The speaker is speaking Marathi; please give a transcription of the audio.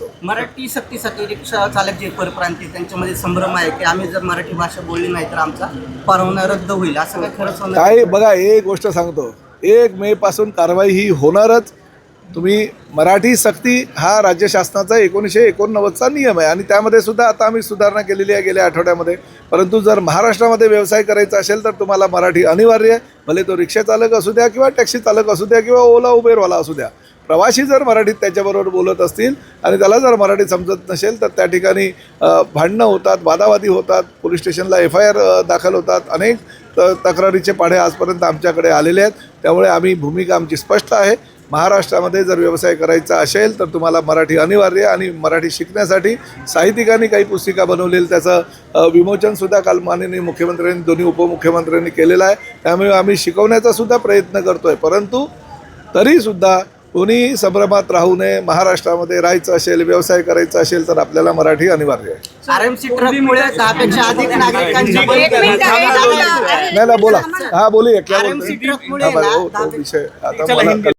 असतो. मराठी सक्तीसाठी रिक्षा चालक जे परप्रांतीय त्यांच्यामध्ये संभ्रम आहे की आम्ही जर मराठी भाषा बोलली नाही तर आमचा परवाना रद्द होईल, असं काय खरंच होणार? काय बघा, एक गोष्ट सांगतो, 1 मे पासून कारवाई ही होणारच. तुम्ही मराठी सक्ती हा राज्य शासनाचा 1989चा नियम आहे आणि त्यामध्ये सुद्धा आता आम्ही सुधारणा केलेली आहे गेल्या आठवड्यामध्ये. परंतु जर महाराष्ट्रामध्ये व्यवसाय करायचा असेल तर तुम्हाला मराठी अनिवार्य आहे. भले तो रिक्षा चालक असू द्या किंवा टॅक्सी चालक असू द्या किंवा ओला उबेरवाला असू द्या. प्रवासी जर मराठीत त्याच्याबरोबर बोलत असतील आणि त्याला जर मराठी समजत नसेल तर त्या ठिकाणी भांडणं होतात, वादावादी होतात, पोलीस स्टेशनला FIR दाखल होतात. अनेक तक्रारीचे पाढे आजपर्यंत आमच्याकडे आलेले आहेत. त्यामुळे भूमिका आमची स्पष्ट आहे. महाराष्ट्रामध्ये जर व्यवसाय करायचा असेल तर तुम्हाला मराठी अनिवार्य आहे आणि मराठी शिकण्यासाठी साहित्यिकांनी काही पुस्तिका बनवलेली, त्याचं विमोचनसुद्धा काल माननीय मुख्यमंत्र्यांनी, दोन्ही उपमुख्यमंत्र्यांनी केलेलं आहे. त्यामुळे आम्ही शिकवण्याचासुद्धा प्रयत्न करतो आहे. परंतु तरीसुद्धा कोणी संभ्रमात राहू नये. महाराष्ट्रामध्ये राहायचं असेल, व्यवसाय करायचा असेल तर आपल्याला मराठी अनिवार्य आहे. RMC ट्रकमुळे 10पेक्षा अधिक नागरिकांची नाही बोला, हां बोलिये, क्या RMC बोलते ट्रकमुळे हैं? विषय आता मला